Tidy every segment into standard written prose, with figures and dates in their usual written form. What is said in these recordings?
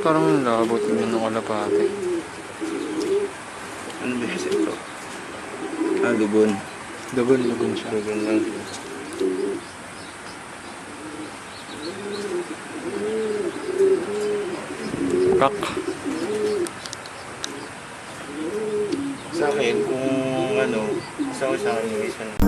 parang labot yun ng kalapate. Ano ba kasi ito? Lugon. Lugon siya. Lugon lang. Kak. Sa akin, kung ano, sa akin yung isa na.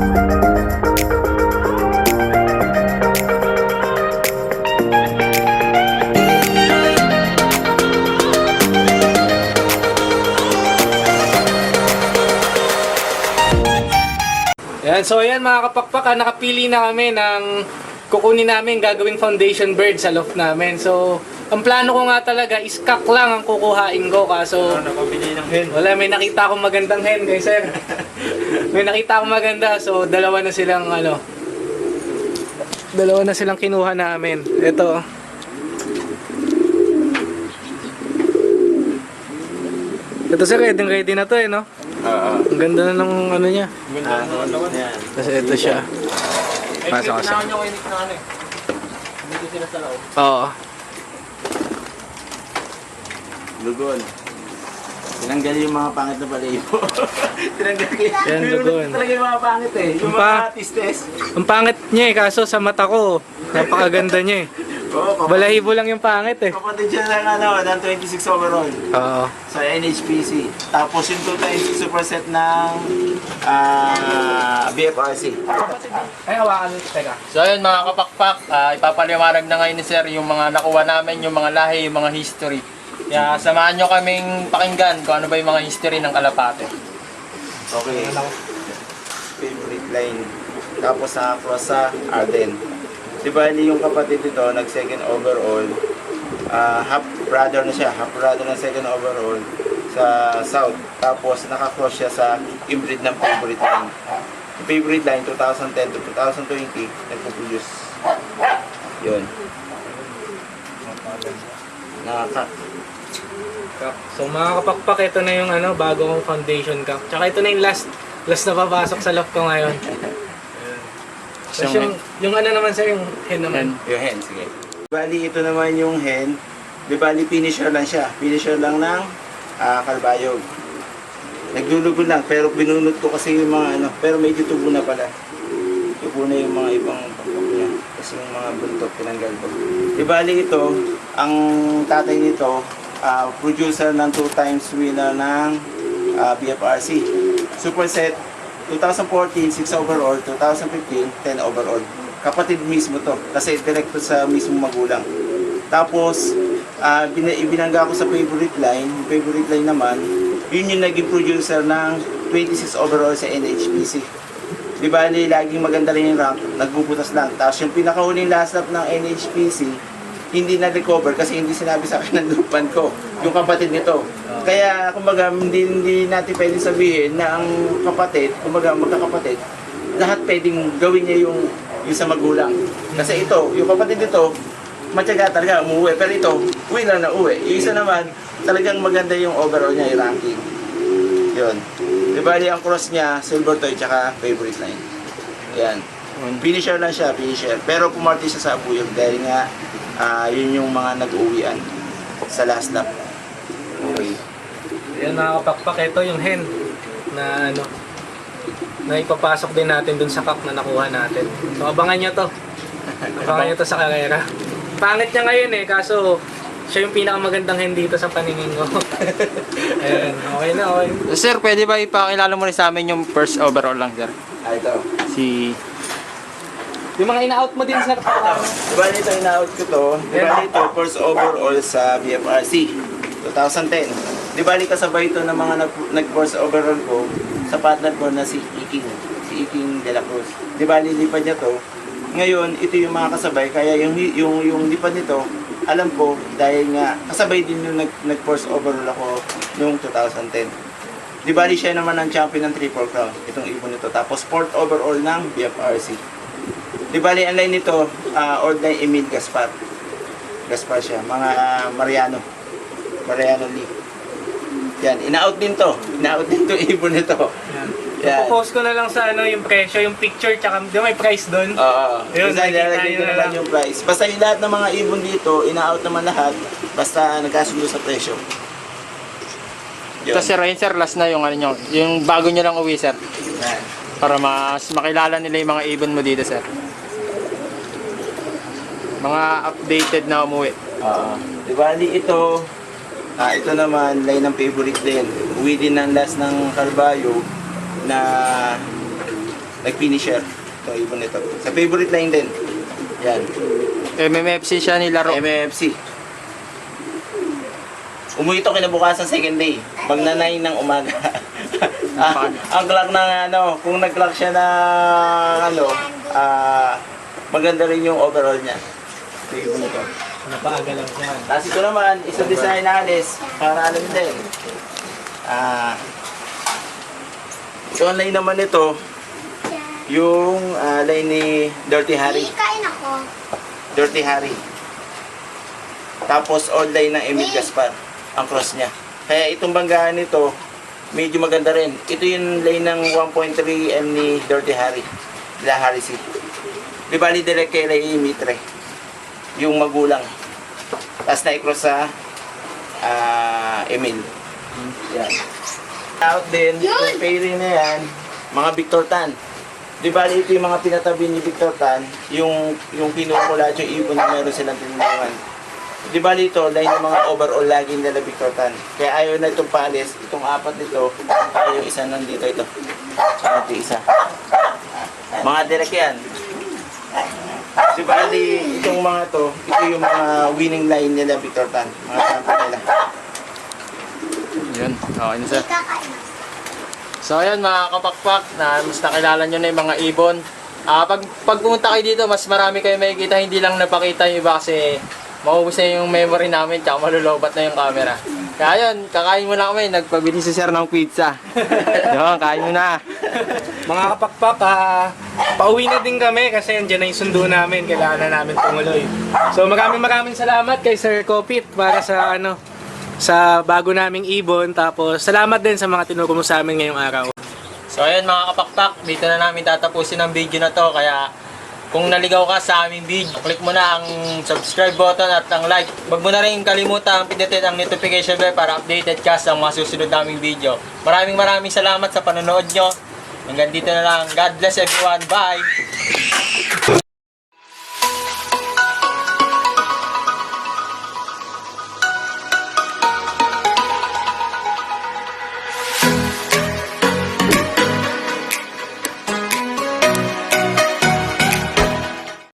Yan, so ayan mga kapakpak, nakapili na kami ng kukunin namin gagawing foundation bird sa loft namin. So, ang plano ko nga talaga is kak lang ang kukuhain ko kaso Nakabili ng hen. wala, may nakita akong magandang hen guys sir. May nakita akong maganda, so dalawa na silang kinuha namin. Ito. Ito sir, ready na to no? Ang ganda na ng ano niya. Yan. Kasi ito siya. Pasok kasi. Oo. Lugon. Tinanggal yung mga pangit na balayibo. Tinanggal Yan, lugon. talaga yung mga pangit eh. Yung mga tistes. Ang pangit niya kaso sa mata ko, napakaganda niya Oo, Balahibo lang yung pangit kapatid siya ng 26 overall Oo. sa NHPC. Tapos yung 2 times superset ng BFRC. Ay, hawakan nito, teka. So ayun mga kapakpak, ipapaliwanag na ngayon ni Sir yung mga nakuha namin, yung mga lahi, yung mga history. Kaya samahan nyo kaming pakinggan kung ano ba yung mga history ng kalapate. Okay. Favorite line. Tapos cross sa Arden. Di ba yung kapatid dito, nag-second overall, half brother na siya, half brother ng second overall sa South. Tapos naka-cross siya sa inbreed ng favorite line. Yung favorite line, 2010 to 2020, nagpo-produce. Yun. Nakaka. So mga kapakpak, ito na yung bago kong foundation cup. Tsaka ito na yung last na papasok sa loft ko ngayon. Tapos yung naman sir, yung hen naman. Yung hen, sige. Bali, ito naman yung hen. Di bali, finisher lang siya. Finisher lang ng kalbayog. Naglulugo lang, pero binunot ko kasi yung mga pero medyo tubo na pala. Tubo na yung mga ibang pakpak niya. Kasi yung mga buntot, tinanggal ko. Di bali ito, ang tatay nito, producer ng 2 times winner ng BFRC. Superset 2014, 6 overall, 2015, 10 overall. Kapatid mismo to, kasi direct to sa mismo magulang. Tapos, ibinangga ko sa favorite line. Yung favorite line naman, yun yung naging producer ng 26 overall sa NHPC. Di ba, laging maganda rin yung rank, nagbubutas lang. Tapos yung pinakahuling last lap ng NHPC, hindi na-recover kasi hindi sinabi sa akin ng lupan ko, yung kapatid nito. Kaya, kumbaga, hindi natin pwedeng sabihin na ang kapatid, kumbaga, magkakapatid, lahat pwedeng gawin niya yung sa magulang. Kasi ito, yung kapatid nito, matyaga talaga, umuwi. Pero ito, uwi lang na uwi. Yung isa naman, talagang maganda yung overall niya, yung ranking. Yun. Di ba, ang cross niya, silver toy, tsaka favorite line. Yan. Finisher lang siya, finisher. Pero pumarty siya sa abuyog dahil nga, yun yung mga nag-uwian sa last lap. Okay. Yan mga kapakpak, ito yung hen na na ipapasok din natin dun sa cup na nakuha natin. So abangan nyo to. Abangan nyo to sa karera. Pangit niya ngayon kaso siya yung pinakamagandang hen dito sa paningin ko. Ayan, okay na, okay. Sir, pwede ba ipakilala mo rin sa amin yung first overall lang, Sir? Ito. Yung mga ina-out mo din, sir. Diba nito, ina-out ko to. Diba nito, first overall sa BFRC 2010. Diba kasabay ito ng mga nag-first overall ko sa partner ko na si Iking De La Cruz. Diba lilipad niya to. Ngayon, ito yung mga kasabay. Kaya yung lipad nito, alam ko, dahil nga kasabay din yung nag-first overall ako noong 2010. Diba siya naman ang champion ng Triple Crown. Itong ibon nito. Tapos 4th overall ng BFRC. Di bali, ang line nito, old line Emil Gaspar. Gaspar siya, mga Mariano Lee. Yan, ina-out din to. Ina-out din to ibon nito. Yan. Ipopost ko na lang sa yung presyo, yung picture, tsaka di ba may price doon? Oo. Yun, Basta nakikita nilalagay nyo ko na naman lang. yung price. Basta yung lahat ng mga ibon dito, ina-out naman lahat. Basta nagkasundo sa presyo. Yun. Ito sir, ayun sir, last na yung ano nyo, yung bago nyo lang uwi sir. Yan. Para mas makilala nila yung mga ibon mo dito sir. Mga updated na umuwi. Oo. Di bali ito, ito naman, line ng favorite din. Uwi din ng last ng Carballo na nag-finisher. Itong ibon nito. Sa favorite line din. Yan. MMFC siya nilaro. MFC. Umuwi ito kinabukasan second day. Magna 9 ng umaga. Ang clock ng kung nag-clock siya na maganda rin yung overall niya. Ito ibon nito. Napaaga lang siya. Tapos ito naman, isang design na alis para alam din. Ito ang line naman ito, yung line ni Dirty Harry. Kain ako. Dirty Harry. Tapos old line ng Emil Gaspar, ang cross niya. Kaya itong banggaan nito, medyo maganda rin. Ito yung line ng 1.3M ni Dirty Harry. La Harry C. Di bali direct kay Ray Mitre. Yung magulang. Tapos na-cross sa Emil. Yan. Out din, yung pairing na yan, mga Victor Tan. Di ba ito yung mga pinatabi ni Victor Tan, yung kinukulat yung ibon na meron silang tinulungan. Di ba ito, line ng mga overall lagi nila Victor Tan. Kaya ayaw na itong palis, itong apat nito, ayaw isa nandito ito. Saka ito isa. Mga direct yan. Di ba itong mga to, ito yung mga winning line nila Victor Tan. Mga sample nila. Yun, okay na sir. Kakain ako. So ayun mga kapakpak, na mas nakilala nyo na yung mga ibon. Pag pumunta kayo dito, mas marami kayo makikita, hindi lang napakita yung iba kasi maubos na yung memory namin, tsaka malulobat na yung camera. Kaya yun, kakain mo na kami, nagpabili si sir ng pizza. Yun, kain mo na. Mga kapakpak, pauwi na din kami kasi andyan na yung sundo namin. Kailangan na namin tumuloy. So maraming salamat kay Sir Kopit para sa sa bago naming ibon. Tapos salamat din sa mga tinuro mo sa amin ngayong araw. So ayun mga kapakpak, dito na namin tatapusin ang video na to. Kaya kung naligaw ka sa aming video, click mo na ang subscribe button at ang like. Huwag mo na rin kalimutan pindutin ang notification bell para updated ka sa mga susunod naming video. Maraming salamat sa panonood nyo. Hanggang dito na lang. God bless everyone. Bye!